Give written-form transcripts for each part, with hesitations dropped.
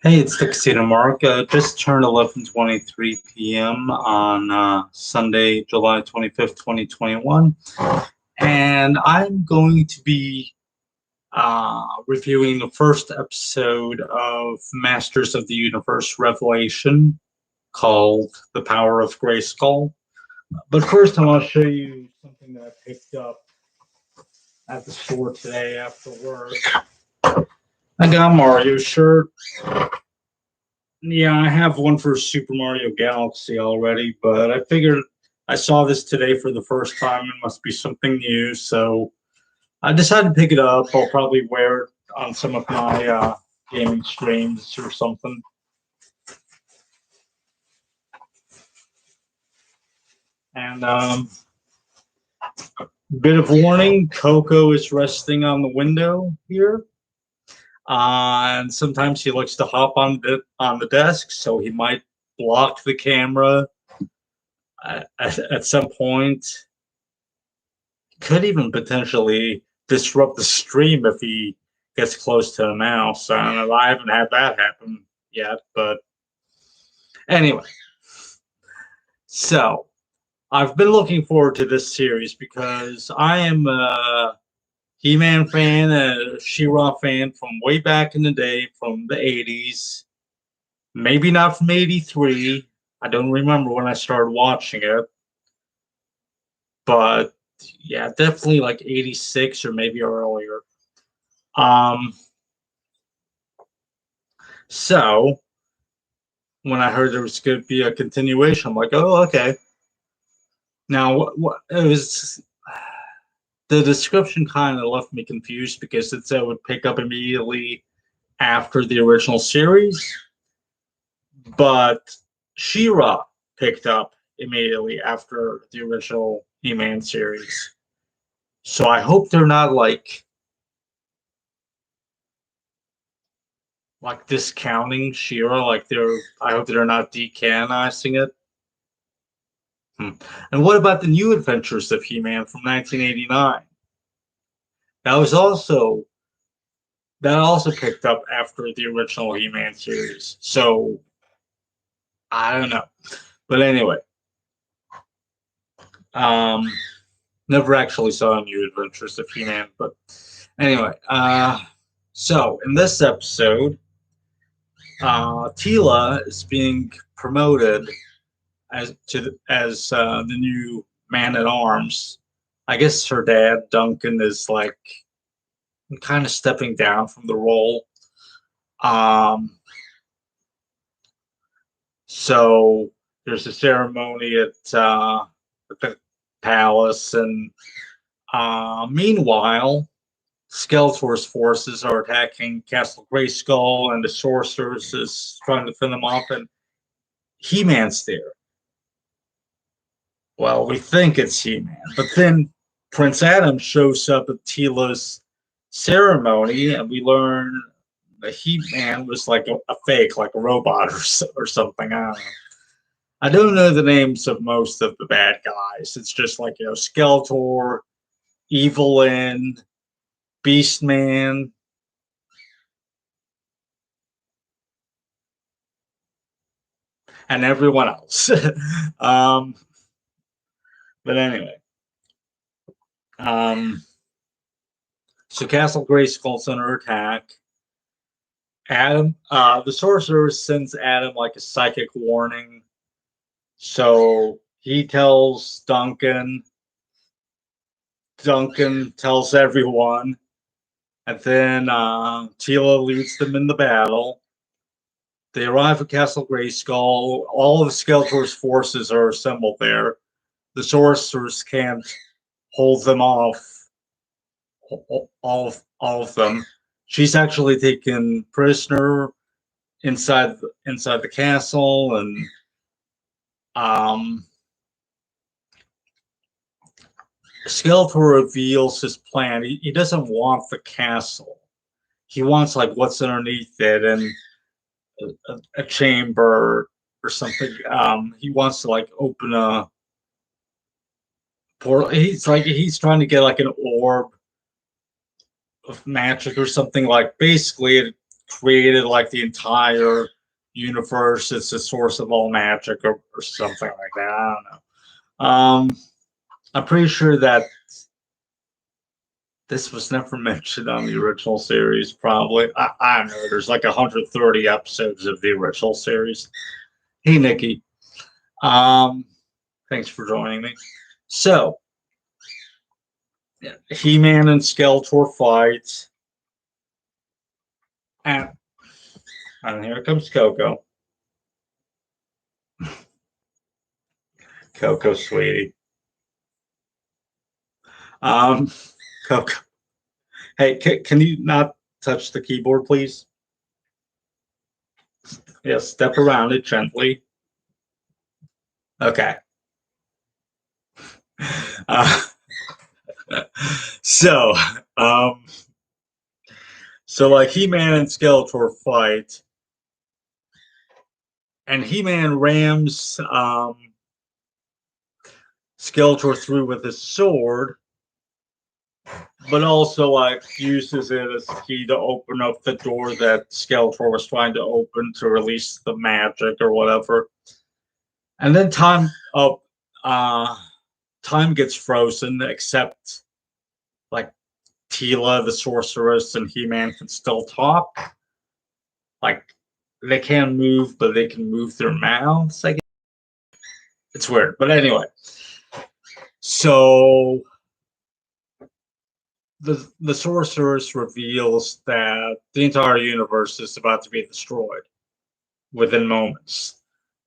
Hey, it's the Casino Mark. Just turned 11:23 p.m. on Sunday, July 25th, 2021. And I'm going to be reviewing the first episode of Masters of the Universe Revelation called The Power of Grayskull. But first, I want to show you something that I picked up at the store today after work. I got a Mario shirt. Yeah, I have one for Super Mario Galaxy already, but I figured I saw this today for the first time. It must be something new, so I decided to pick it up. I'll probably wear it on some of my gaming streams or something. And bit of warning: Coco is resting on the window here, and sometimes he likes to hop on the desk, so he might block the camera at some point. Could even potentially disrupt the stream if he gets close to a mouse. I don't know. I haven't had that happen yet, but anyway. So I've been looking forward to this series because I am a He-Man fan, a She-Ra fan from way back in the day, from the 80s. Maybe not from 83. I don't remember when I started watching it. But yeah, definitely like 86 or maybe earlier. Um, so when I heard there was going to be a continuation, I'm like, oh, okay. Now, it was the description kind of left me confused because it said it would pick up immediately after the original series, but She-Ra picked up immediately after the original He-Man series. So I hope they're not like discounting She-Ra, I hope they're not decanonizing it. And what about the New Adventures of He-Man from 1989? That was also that also picked up after the original He-Man series. So I don't know. But anyway, um never actually saw New Adventures of He-Man, but anyway, so in this episode, Teela is being promoted as the new man at arms. I guess her dad Duncan is like kind of stepping down from the role. Um, so there's a ceremony at the palace, and meanwhile, Skeletor's forces are attacking Castle Grayskull, and the sorceress is trying to fend them off, and He-Man's there. Well, we think it's He-Man, but then Prince Adam shows up at Teela's ceremony, and we learn that He-Man was like a fake, like a robot or something. I don't know the names of most of the bad guys. It's just like, Skeletor, Evelyn, Beastman, and everyone else. um, but anyway, um, so Castle Grayskull's under attack. Adam, the sorcerer sends Adam like a psychic warning. So he tells Duncan. Duncan tells everyone, and then Teela leads them in the battle. They arrive at Castle Grayskull. All of Skeletor's forces are assembled there. The sorcerers can't hold them off. All of them. She's actually taken prisoner inside the castle, and Skeletor reveals his plan. He doesn't want the castle. He wants like what's underneath it, and a chamber or something. He wants to like open a portal. He's trying to get like an orb of magic or something. Like basically, created like the entire universe. It's the source of all magic or something like that. I don't know. I'm pretty sure that this was never mentioned on the original series, probably. I don't know. There's like 130 episodes of the original series. Hey, Nikki. Um, Thanks for joining me. So, He-Man and Skeletor fight. And, and here comes Coco. Coco, sweetie. Um, Coco. Hey, can you not touch the keyboard, please? Yes, step around it gently. Okay. Uh, so, um, so like He-Man and Skeletor fight, and He-Man rams Skeletor through with his sword, but also like uses it as a key to open up the door that Skeletor was trying to open to release the magic or whatever. And then time gets frozen, except like Tila, the sorceress, and He-Man can still talk. Like they can't move, but they can move their mouths. I guess it's weird, but anyway. So the sorceress reveals that the entire universe is about to be destroyed within moments.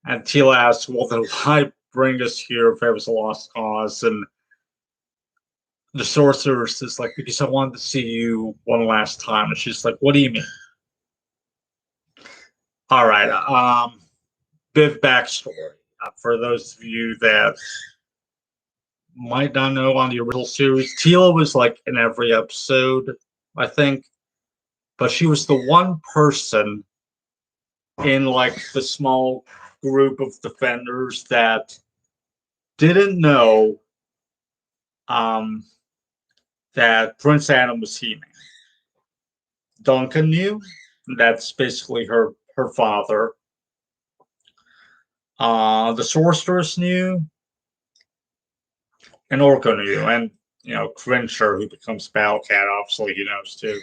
And Tila asks, "Well, then why bring us here if it was a lost cause?" And the sorceress is like, "Because I wanted to see you one last time." And she's like, "What do you mean?" All right. Bit of backstory for those of you that might not know on the original series. Tila was like in every episode, I think, but she was the one person in like the small group of defenders that didn't know um, that Prince Adam was He-Man. Duncan knew. That's basically her father. The sorceress knew, and Orko knew, and Crenshaw, who becomes Battlecat, obviously he knows too.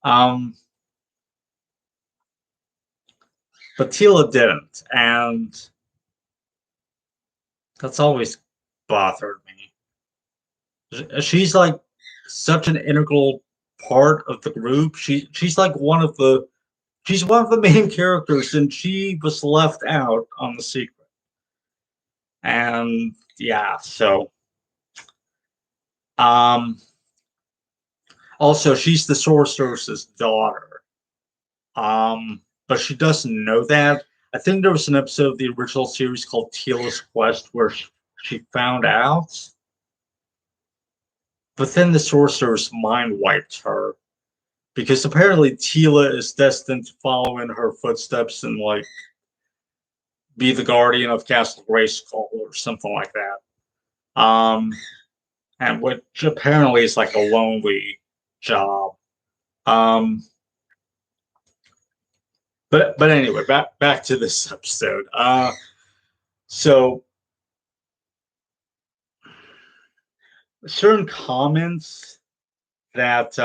Um, but Tila didn't, and that's always bothered me. She's like such an integral part of the group. She's like she's one of the main characters, and she was left out on the secret. And yeah, so um, also she's the sorceress's daughter. But she doesn't know that. I think there was an episode of the original series called Tila's Quest where she found out. But then the sorceress mind wiped her because apparently Tila is destined to follow in her footsteps and like be the guardian of Castle Grayskull or something like that. And which apparently is like a lonely job. Um, but anyway, back to this episode. So certain comments that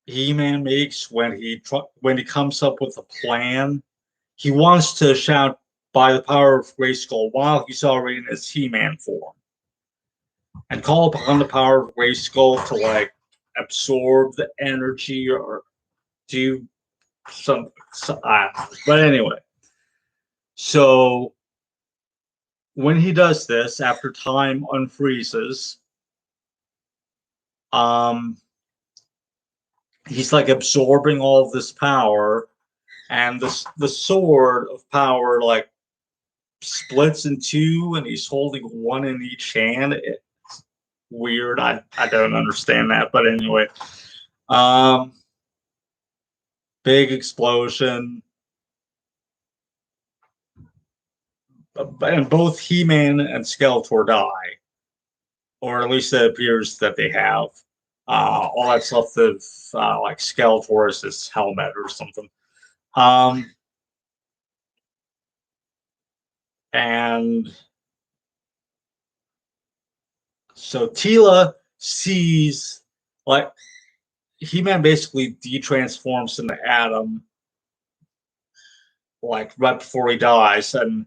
He-Man makes when he comes up with a plan, he wants to shout by the power of Grayskull while he's already in his He-Man form, and call upon the power of Grayskull to like absorb the energy or do something. But anyway, so when he does this, after time unfreezes, um, he's like absorbing all of this power, and the sword of power like splits in two, and he's holding one in each hand. It's weird. I don't understand that, but anyway, um, big explosion, and both He-Man and Skeletor die, or at least it appears that they have. all that stuff with like Skeletor's helmet or something. Um, and so Tila sees like He-Man basically de-transforms into Adam like right before he dies, and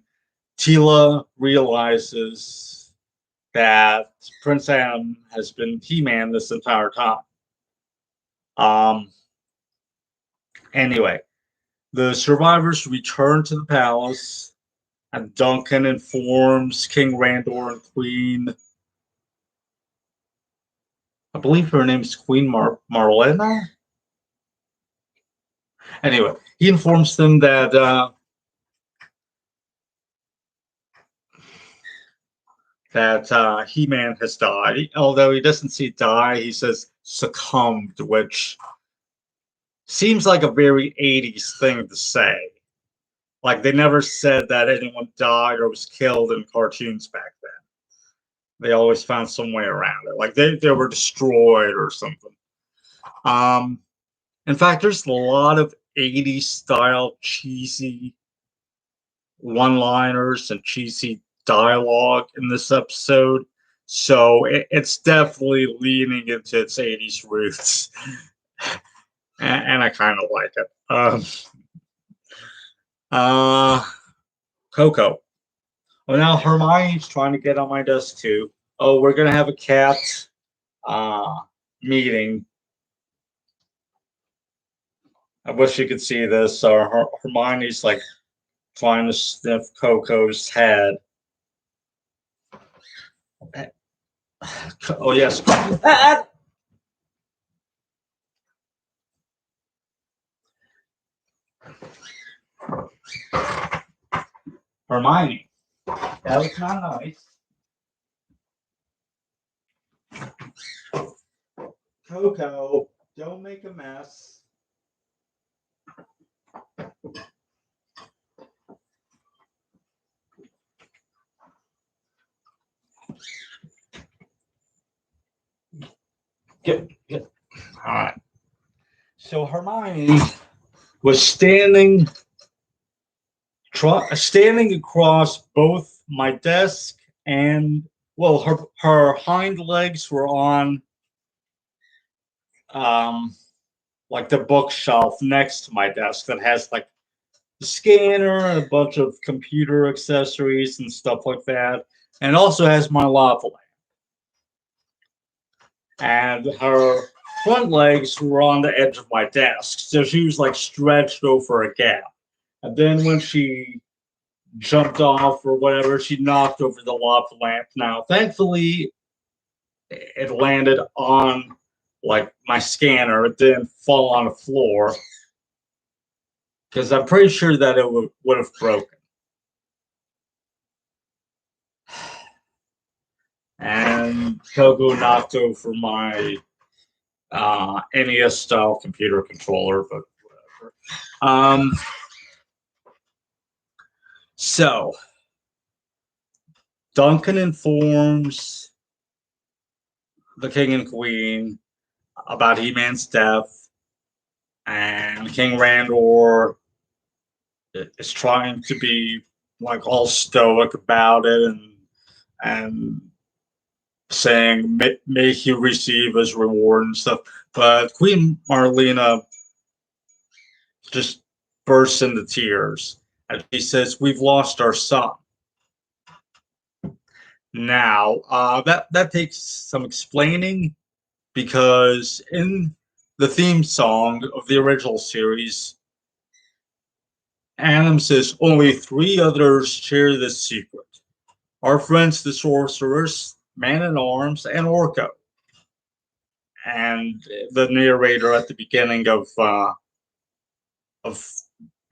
Tila realizes that Prince Adam has been He-Man this entire time. Um, anyway, the survivors return to the palace, and Duncan informs King Randor and Queen. I believe her name's Queen Marlena. Anyway, he informs them that He-Man has died. Although he doesn't see die, he says succumbed, which seems like a very 80s thing to say. Like they never said that anyone died or was killed in cartoons back then. They always found some way around it. Like they were destroyed or something. In fact, there's a lot of 80s style cheesy one-liners and cheesy dialogue in this episode. So it's definitely leaning into its 80s roots. And I kind of like it. Coco. Well, now Hermione's trying to get on my desk too. Oh, we're gonna have a cat meeting. I wish you could see this. Hermione's like trying to sniff Coco's head. Oh yes. Hermione. That was not nice. Coco, don't make a mess. Get. All right. So Hermione was standing across both my desk and her hind legs were on like the bookshelf next to my desk that has like the scanner and a bunch of computer accessories and stuff like that, and also has my lava lamp. And her front legs were on the edge of my desk, so she was like stretched over a gap. And then when she jumped off or whatever, she knocked over the lava lamp. Now, thankfully, it landed on like my scanner. It didn't fall on the floor because I'm pretty sure that it would have broken. And Coco knocked over my NES style computer controller, but whatever. So Duncan informs the king and queen about He-Man's death, and King Randor is trying to be like all stoic about it and saying may he receive his reward and stuff. But Queen Marlena just bursts into tears and she says, "We've lost our son." Now, that takes some explaining because in the theme song of the original series, Adam says only 3 others share this secret: our friends, the sorcerers, Man-at-Arms, and Orko. And the narrator at the beginning of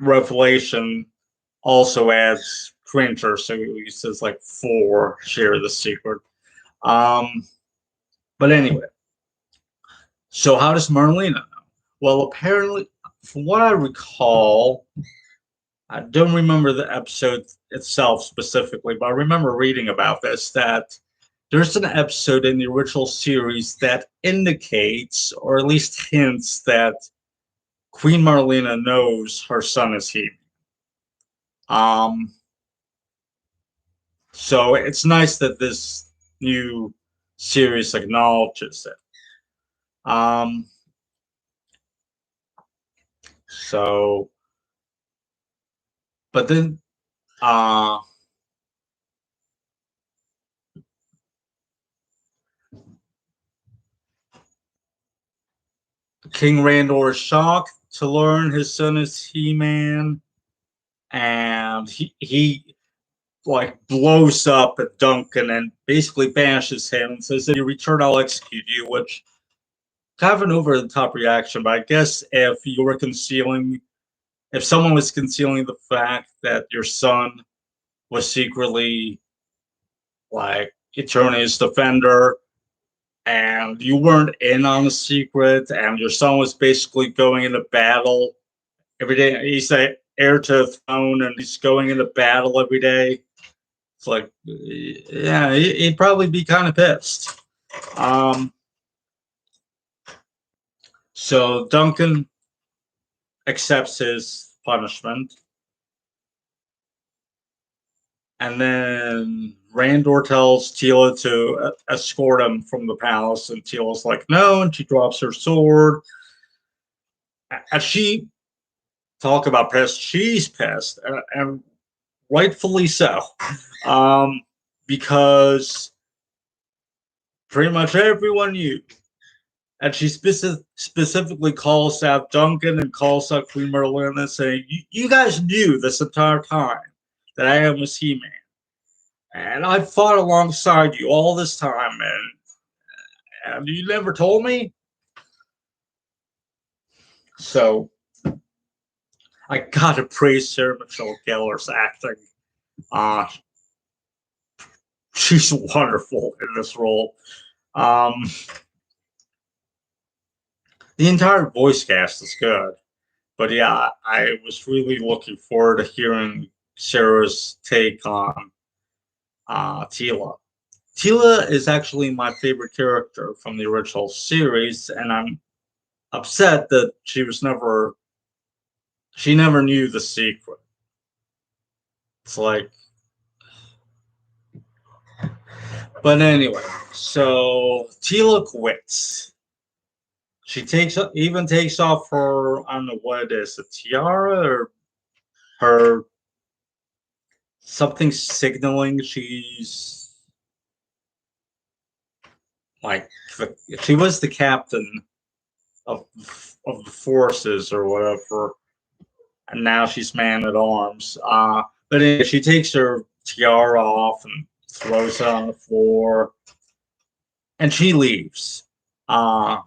Revelation also adds Cringer, so he says like 4 share the secret. But anyway, so how does Marlena know? Well, apparently, from what I recall, I don't remember the episode itself specifically, but I remember reading about this, that there's an episode in the original series that indicates, or at least hints, that Queen Marlena knows her son is he. Um, so it's nice that this new series acknowledges it. Um, so, but then, uh, King Randor is shocked to learn his son is He-Man, and he like blows up at Duncan and basically banishes him and says, "If you return, I'll execute you." Which kind of an over the top reaction, but I guess if you were concealing, if someone was concealing the fact that your son was secretly like Eternia's defender, and you weren't in on the secret, and your son was basically going into battle every day. He's the heir to the throne, and he's going into battle every day. It's like, yeah, he'd probably be kind of pissed. Um, so Duncan accepts his punishment, and then Randor tells Tila to escort him from the palace, and Tila's like, no, and she drops her sword. As she talk about pissed, she's pissed, and rightfully so, um, because pretty much everyone knew. And she specifically calls out Duncan and calls out Queen Marlena, saying, you guys knew this entire time that I am a He-Man. And I fought alongside you all this time, and you never told me? So I gotta praise Sarah Michelle Gellar's acting. Uh, she's wonderful in this role. Um, the entire voice cast is good. But yeah, I was really looking forward to hearing Sarah's take on Tila. Tila is actually my favorite character from the original series, and I'm upset that she never knew the secret. It's like, but anyway, so Tila quits. She takes off her, I don't know what it is, a tiara or her something signaling she's like she was the captain of the forces or whatever, and now she's man at arms. But anyway, she takes her tiara off and throws it on the floor, and she leaves. Uh,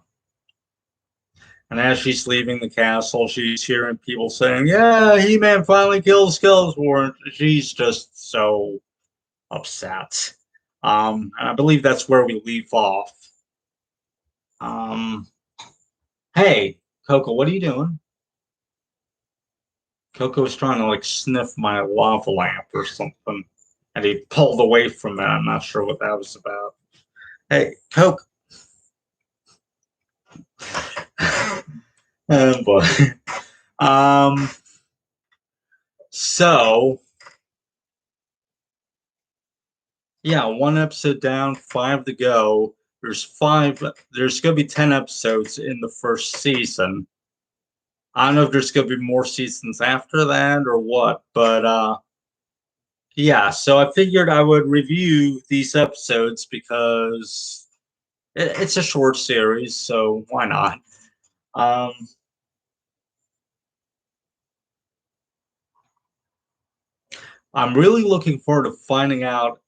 and as she's leaving the castle, she's hearing people saying, "Yeah, He-Man finally killed Skeletor," and she's just so upset. And I believe that's where we leave off. Um, hey, Coco, what are you doing? Coco was trying to like sniff my lava lamp or something, and he pulled away from it. I'm not sure what that was about. Hey, Coco. Boy. Um. So yeah, one episode down, five to go. There's five. There's gonna be 10 episodes in the first season. I don't know if there's gonna be more seasons after that or what, but yeah. So I figured I would review these episodes because it's a short series, so why not? Um, I'm really looking forward to finding out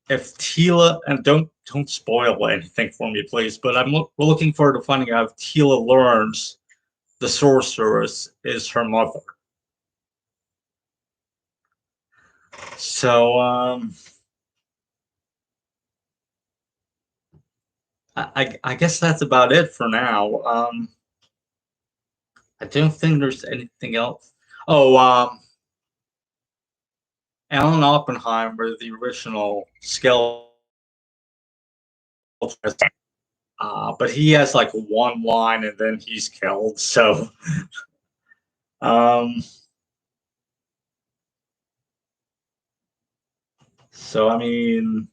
if Tila, and don't spoil anything for me, please. But we're looking forward to finding out if Tila learns the sorceress is her mother. So I guess that's about it for now. I don't think there's anything else. Oh, Alan Oppenheimer, the original Skeletor but he has like one line and then he's killed. So, um, I mean,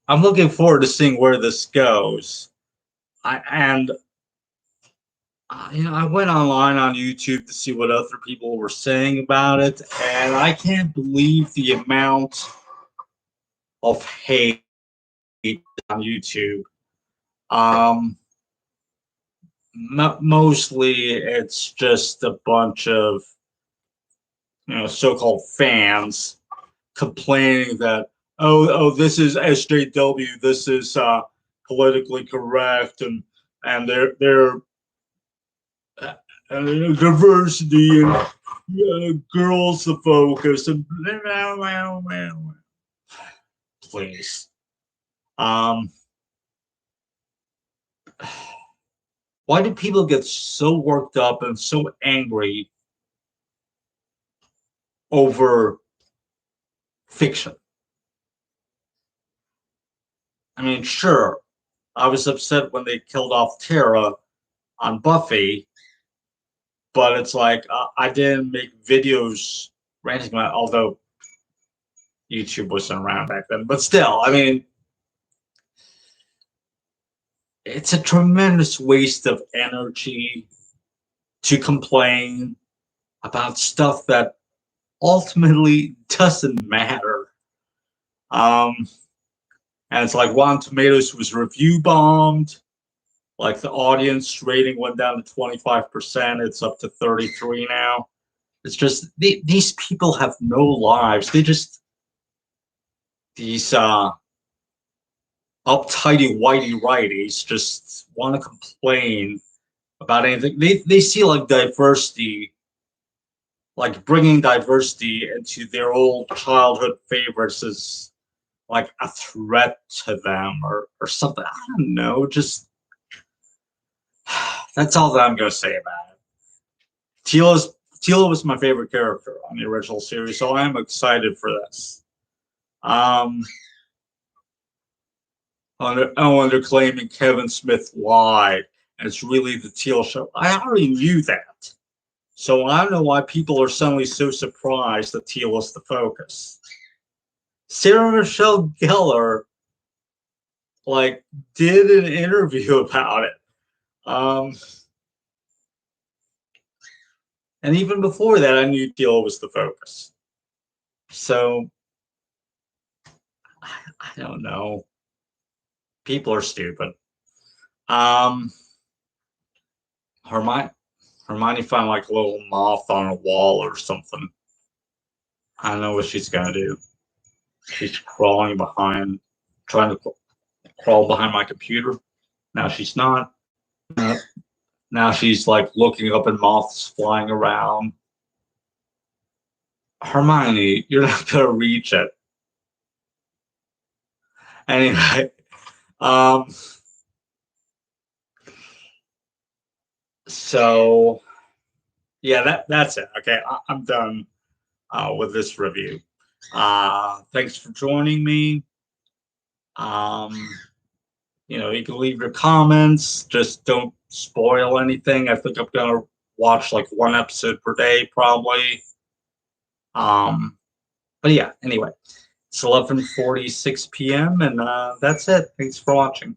I'm looking forward to seeing where this goes. I went online on YouTube to see what other people were saying about it, and I can't believe the amount of hate on YouTube. Um, Mostly it's just a bunch of so-called fans complaining that this is SJW, this is politically correct, and they're diversity and girls the focus and please. Why do people get so worked up and so angry over fiction? I mean, sure, I was upset when they killed off Tara on Buffy, but it's like I didn't make videos ranting about, although YouTube wasn't around back then. But still, I mean, it's a tremendous waste of energy to complain about stuff that ultimately doesn't matter. And it's like Rotten Tomatoes was review bombed. Like the audience rating went down to 25%. It's up to 33 now. It's just these people have no lives. They just these uptighty whitey righties just want to complain about anything. They see like diversity, like bringing diversity into their old childhood favorites as like a threat to them or something. I don't know. Just that's all that I'm going to say about it. Tila was my favorite character on the original series, so I am excited for this. They're claiming Kevin Smith lied, and it's really the Teal show. I already knew that, so I don't know why people are suddenly so surprised that Teal is the focus. Sarah Michelle Gellar, like, did an interview about it. And even before that, I knew Teal was the focus. So, I don't know. People are stupid. Hermione found like a little moth on a wall or something. I don't know what she's gonna do. She's trying to crawl behind my computer. Now she's not. Now she's like looking up at moths flying around. Hermione, you're not gonna reach it. Anyway, so yeah, that's it. Okay, I'm done with this review. Thanks for joining me. You can leave your comments. Just don't spoil anything. I think I'm gonna watch like one episode per day, probably. But yeah, anyway, it's 11:46 p.m. and that's it. Thanks for watching.